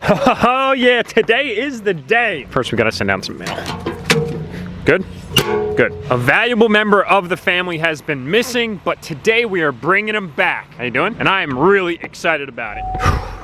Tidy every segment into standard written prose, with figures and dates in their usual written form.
Oh yeah, today is the day. First, we gotta send out some mail. Good? Good. A valuable member of the family has been missing, but today we are bringing him back. How you doing? And I am really excited about it.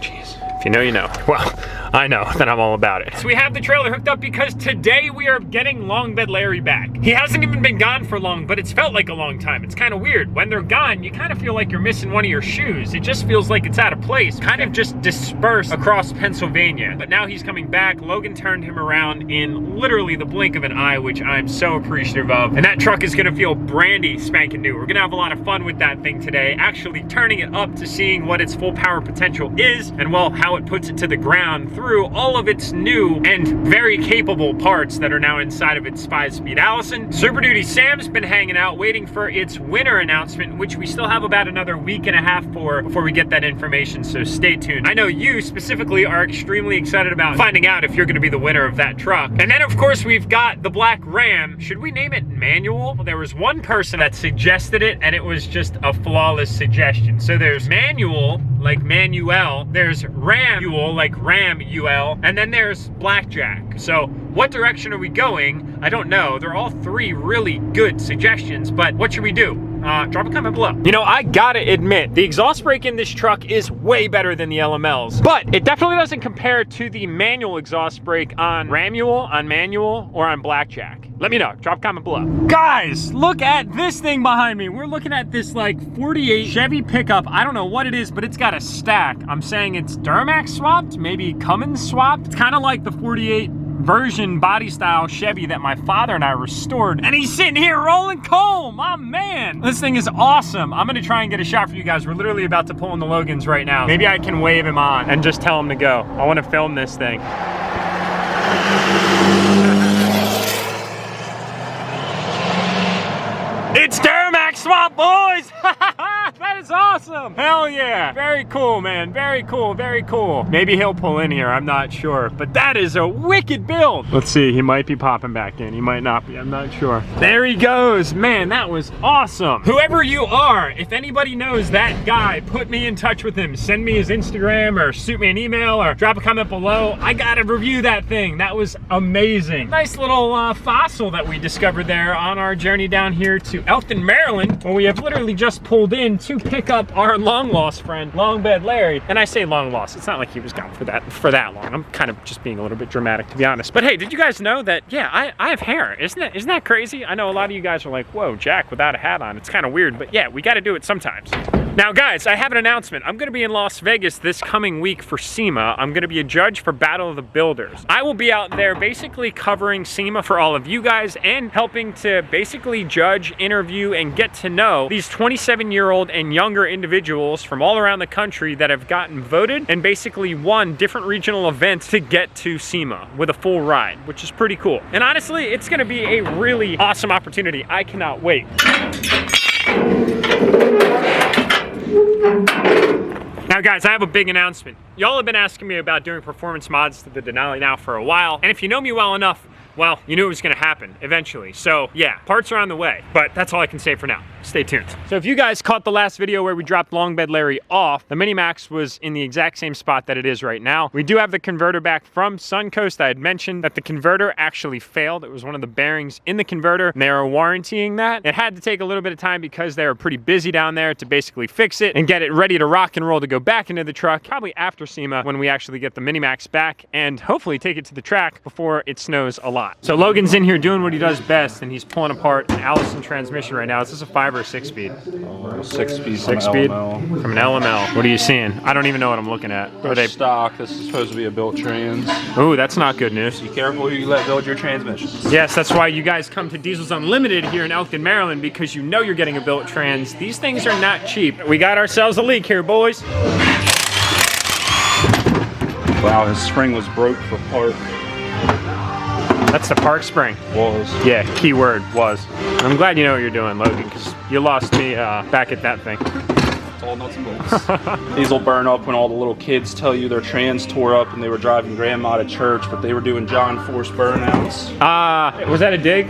Jeez. If you know, you know. Well, I know that I'm all about it. So we have the trailer hooked up because today we are getting Longbed Larry back. He hasn't even been gone for long, but it's felt like a long time. It's kind of weird. When they're gone, you kind of feel like you're missing one of your shoes. It just feels like it's out of place. Kind of just dispersed across Pennsylvania. But now he's coming back. Logan turned him around in literally the blink of an eye, which I'm so appreciative of. And that truck is gonna feel brandy spanking new. We're gonna have a lot of fun with that thing today, actually turning it up to seeing what its full power potential is, and well, how it puts it to the ground through all of its new and very capable parts that are now inside of its 5-speed Allison. Super Duty Sam's been hanging out waiting for its winner announcement, which we still have about another week and a half for before we get that information, so stay tuned. I know you specifically are extremely excited about finding out if you're gonna be the winner of that truck. And then of course we've got the black Ram. Should we name it Manual? Well, there was one person that suggested it and it was just a flawless suggestion. So there's Manual, like Manuel, there's Ramuel, like Ramuel, and then there's Blackjack. So what direction are we going? I don't know. They're all three really good suggestions, but what should we do? Drop a comment below. You know, I gotta admit, the exhaust brake in this truck is way better than the LMLs, but it definitely doesn't compare to the manual exhaust brake on Ramuel, on Manual, or on Blackjack. Let me know. Drop a comment below. Guys, look at this thing behind me. We're looking at this like 48 Chevy pickup. I don't know what it is, but it's got a stack. I'm saying it's Duramax swapped, maybe Cummins swapped. It's kind of like the 48 version body style Chevy that my father and I restored, and he's sitting here rolling coal, my man. This thing is awesome. I'm gonna try and get a shot for you guys. We're literally about to pull in the Logans right now. Maybe I can wave him on and just tell him to go. I want to film this thing. It's Duramax swap, boys! That is awesome! Hell yeah! Very cool, man. Very cool, very cool. Maybe he'll pull in here, I'm not sure. But that is a wicked build! Let's see, he might be popping back in. He might not be, I'm not sure. There he goes! Man, that was awesome! Whoever you are, if anybody knows that guy, put me in touch with him. Send me his Instagram or shoot me an email or drop a comment below. I gotta review that thing. That was amazing. Nice little fossil that we discovered there on our journey down here to Elkton, Maryland, where we have literally just pulled in to pick up our long lost friend, Longbed Larry. And I say long lost, it's not like he was gone for that long. I'm kind of just being a little bit dramatic, to be honest. But hey, did you guys know that, yeah, I have hair. Isn't that crazy? I know a lot of you guys are like, whoa, Jack without a hat on. It's kind of weird, but yeah, we got to do it sometimes. Now guys, I have an announcement. I'm gonna be in Las Vegas this coming week for SEMA. I'm gonna be a judge for Battle of the Builders. I will be out there basically covering SEMA for all of you guys and helping to basically judge, interview, and get to know these 27-year-old and younger individuals from all around the country that have gotten voted and basically won different regional events to get to SEMA with a full ride, which is pretty cool. And honestly, it's gonna be a really awesome opportunity. I cannot wait. Now guys, I have a big announcement. Y'all have been asking me about doing performance mods to the Denali now for a while, and if you know me well enough, well, you knew it was gonna happen eventually. So yeah, parts are on the way, but that's all I can say for now. Stay tuned. So if you guys caught the last video where we dropped Longbed Larry off, the Mini-Max was in the exact same spot that it is right now. We do have the converter back from Suncoast. I had mentioned that the converter actually failed. It was one of the bearings in the converter, and they were warrantying that. It had to take a little bit of time because they were pretty busy down there to basically fix it and get it ready to rock and roll to go back into the truck, probably after SEMA when we actually get the Mini-Max back and hopefully take it to the track before it snows a lot. So Logan's in here doing what he does best, and he's pulling apart an Allison transmission right now. Is this a 5 or a 6-speed? 6-speed. 6-speed from an LML. What are you seeing? I don't even know what I'm looking at. Are they stock? This is supposed to be a built trans. Ooh, that's not good news. Be careful who you let build your transmissions. Yes, that's why you guys come to Diesels Unlimited here in Elkton, Maryland, because you know you're getting a built trans. These things are not cheap. We got ourselves a leak here, boys. Wow, his spring was broke for park. That's the park spring. Was. Yeah, keyword was. I'm glad you know what you're doing, Logan, because you lost me back at that thing. It's all nuts and bolts. These will burn up when all the little kids tell you their trans tore up and they were driving grandma to church, but they were doing John Force burnouts. Was that a dig?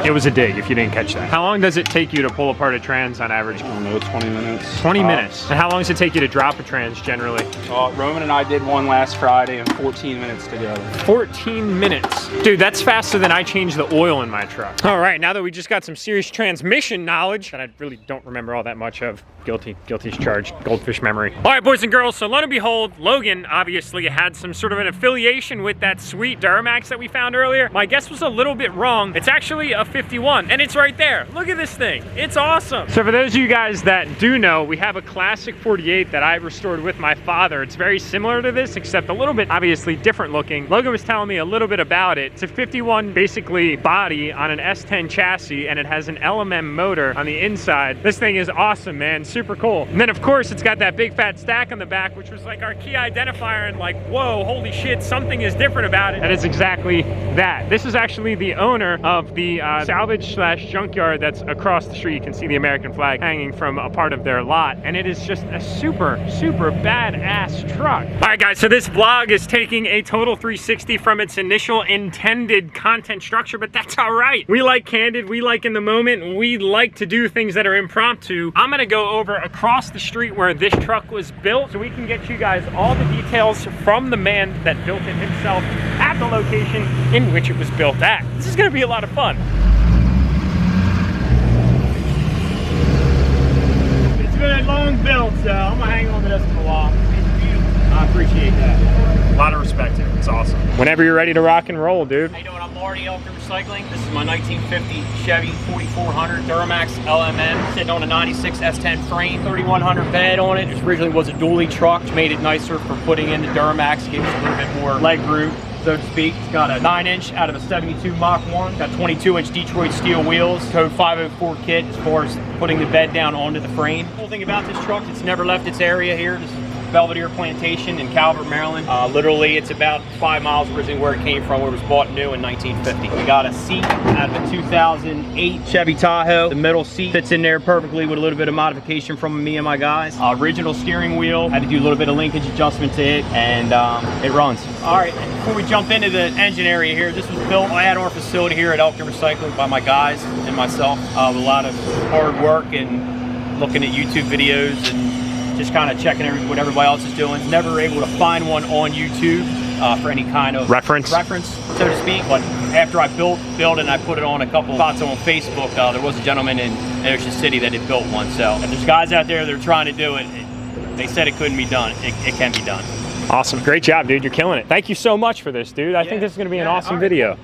It was a dig if you didn't catch that. How long does it take you to pull apart a trans on average? I don't know, 20 minutes. 20 minutes. And how long does it take you to drop a trans generally? Roman and I did one last Friday in 14 minutes together. 14 minutes. Dude, that's faster than I changed the oil in my truck. All right, now that we just got some serious transmission knowledge that I really don't remember all that much of, guilty's charged, goldfish memory. All right, boys and girls, so lo and behold, Logan obviously had some sort of an affiliation with that sweet Duramax that we found earlier. My guess was a little bit wrong. It's actually a 51, and it's right there. Look at this thing. It's awesome. So for those of you guys that do know, we have a classic 48 that I restored with my father. It's very similar to this, except a little bit obviously different looking. Logan was telling me a little bit about it. It's a 51 basically body on an S10 chassis, and it has an LMM motor on the inside. This thing is awesome, man. Super cool. And then of course it's got that big fat stack on the back, which was like our key identifier, and like, whoa, holy shit, something is different about it. That is exactly that. This is actually the owner of the salvage slash junkyard that's across the street. You can see the American flag hanging from a part of their lot, and it is just a super badass truck. All right guys, so this vlog is taking a total 360 from its initial intended content structure, but that's all right. We like candid, we like in the moment, we like to do things that are impromptu. I'm gonna go over across the street where this truck was built so we can get you guys all the details from the man that built it himself at the location in which it was built at. This is gonna be a lot of fun. It's been a long build, so I'm gonna hang on to this for a while. It's beautiful. I appreciate that. A lot of respect here. It's awesome. Whenever you're ready to rock and roll, dude. How you doing? I'm Marty, Elkin Recycling. This is my 1950 Chevy 4400 Duramax LMN, sitting on a 96 S10 frame, 3100 bed on it. It originally was a dually truck, which made it nicer for putting in the Duramax, gave us a little bit more leg room, so to speak. It's got a 9-inch out of a 72 Mach 1. Got 22-inch Detroit steel wheels, code 504 kit as far as putting the bed down onto the frame. The cool thing about this truck, it's never left its area here. This is Belvedere Plantation in Calvert, Maryland. Literally, it's about 5 miles originally where it came from, where it was bought new in 1950. We got a seat out of a 2008 Chevy Tahoe. The middle seat fits in there perfectly with a little bit of modification from me and my guys. Original steering wheel. Had to do a little bit of linkage adjustment to it, and it runs. All right, before we jump into the engine area here, this was built at our facility here at Elkin Recycling by my guys and myself. With a lot of hard work and looking at YouTube videos and just kind of checking what everybody else is doing. Never able to find one on YouTube for any kind of reference, so to speak. But after I built it and I put it on a couple spots on Facebook, there was a gentleman in Ocean City that had built one. So if there's guys out there that are trying to do it, they said it couldn't be done. It can be done. Awesome. Great job, dude. You're killing it. Thank you so much for this, dude. I think this is going to be an awesome video.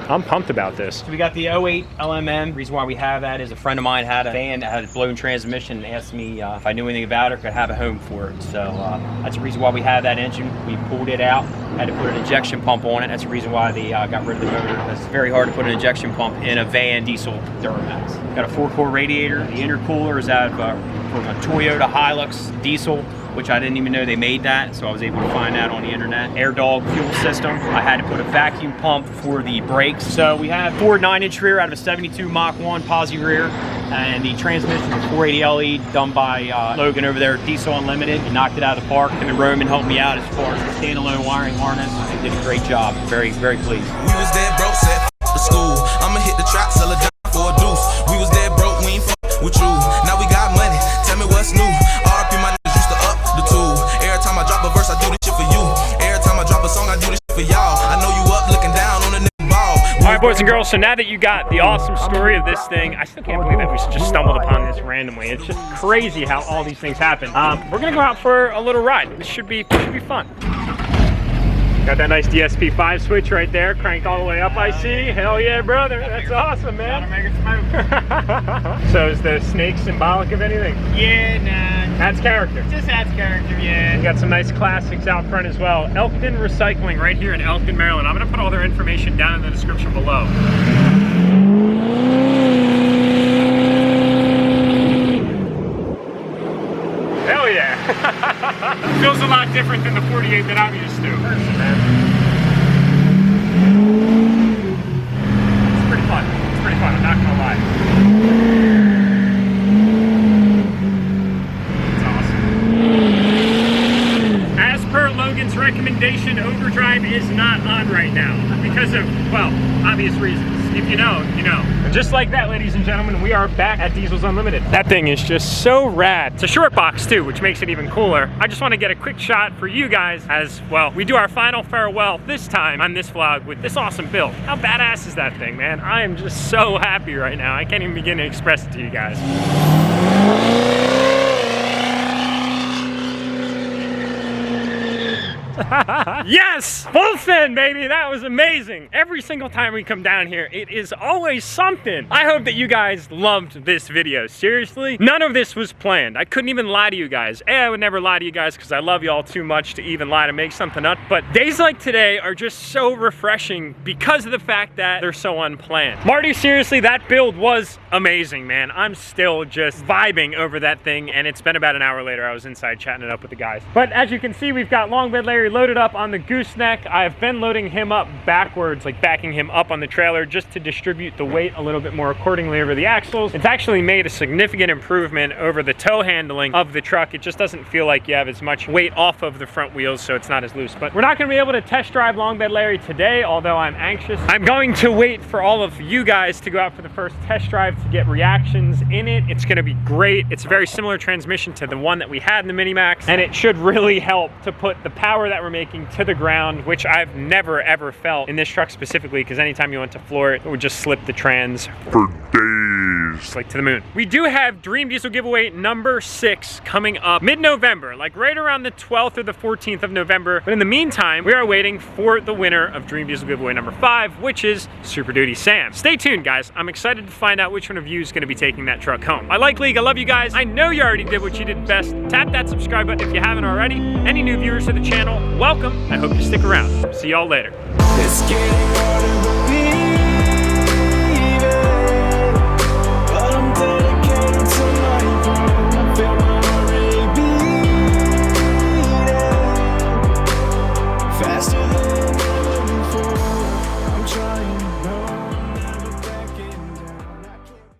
I'm pumped about this. So we got the 08 LMM. The reason why we have that is a friend of mine had a van that had a blown transmission and asked me if I knew anything about it or could have a home for it. So that's the reason why we have that engine. We pulled it out, had to put an injection pump on it. That's the reason why they got rid of the motor. It's very hard to put an injection pump in a van diesel Duramax. Got a 4-core radiator. The intercooler is out of from a Toyota Hilux diesel, which I didn't even know they made that, so I was able to find that on the internet. Air Dog fuel system. I had to put a vacuum pump for the brakes. So we have 4 9-inch rear out of a 72 Mach 1 posi rear, and the transmission is a 480 LE done by Logan over there at Diesel Unlimited. He knocked it out of the park. Him and Roman helped me out as far as the standalone wiring harness. They did a great job. Very, very pleased. We was dead broke, set the school. I'ma hit the trap, sell a dime for a deuce. We was dead broke, we ain't with you. Now we got money. Tell me what's new. RP my niggas used to up the tool. Every time I drop a verse, I do this shit for you. Every time I drop a song, I do this shit for y'all. I know you up looking down on the nigga ball. All right, boys and girls, so now that you got the awesome story of this thing, I still can't believe that we just stumbled upon this randomly. It's just crazy how all these things happen. We're gonna go out for a little ride. This should be fun. Got that nice DSP-5 switch right there, cranked all the way up, I see. Hell yeah, brother, that's awesome, man. So is the snake symbolic of anything? Yeah, nah. Adds character. Just adds character, yeah. We got some nice classics out front as well. Elkton Recycling right here in Elkton, Maryland. I'm gonna put all their information down in the description below. Hell yeah. Feels a lot different than the 48 that I'm used to. It's pretty fun. It's pretty fun, I'm not gonna lie. It's awesome. As per Logan's recommendation, overdrive is not on right now because of, well, obvious reasons. If you know, you know. And just like that, ladies and gentlemen, we are back at Diesels Unlimited. That thing is just so rad. It's a short box too, which makes it even cooler. I just want to get a quick shot for you guys as, well, we do our final farewell this time on this vlog with this awesome build. How badass is that thing, man? I am just so happy right now. I can't even begin to express it to you guys. Yes! Full send, baby! That was amazing! Every single time we come down here, it is always something. I hope that you guys loved this video. Seriously, none of this was planned. I couldn't even lie to you guys. I would never lie to you guys because I love you all too much to even lie to make something up. But days like today are just so refreshing because of the fact that they're so unplanned. Marty, seriously, that build was amazing, man. I'm still just vibing over that thing, and it's been about an hour later. I was inside chatting it up with the guys. But as you can see, we've got Longbed Larry loaded up on the gooseneck. I've been loading him up backwards, like backing him up on the trailer just to distribute the weight a little bit more accordingly over the axles. It's actually made a significant improvement over the tow handling of the truck. It just doesn't feel like you have as much weight off of the front wheels, so it's not as loose. But we're not gonna be able to test drive Longbed Larry today, although I'm anxious. I'm going to wait for all of you guys to go out for the first test drive to get reactions in it. It's gonna be great. It's a very similar transmission to the one that we had in the Mini-Max, and it should really help to put the power that we're making to the ground, which I've never ever felt in this truck specifically, because anytime you went to floor it, it would just slip the trans for days, like to the moon. We do have Dream Diesel giveaway number 6 coming up mid-November, like right around the 12th or the 14th of November. But in the meantime, we are waiting for the winner of Dream Diesel giveaway number 5, which is Super Duty Sam. Stay tuned, guys. I'm excited to find out which one of you is going to be taking that truck home. I like League. I love you guys. I know you already did what you did best. Tap that subscribe button if you haven't already. Any new viewers to the channel, welcome. I hope you stick around. See y'all later. It's getting hard to believe it, but I'm dedicated to my dream. I feel my heart rate beating faster than ever before. I'm trying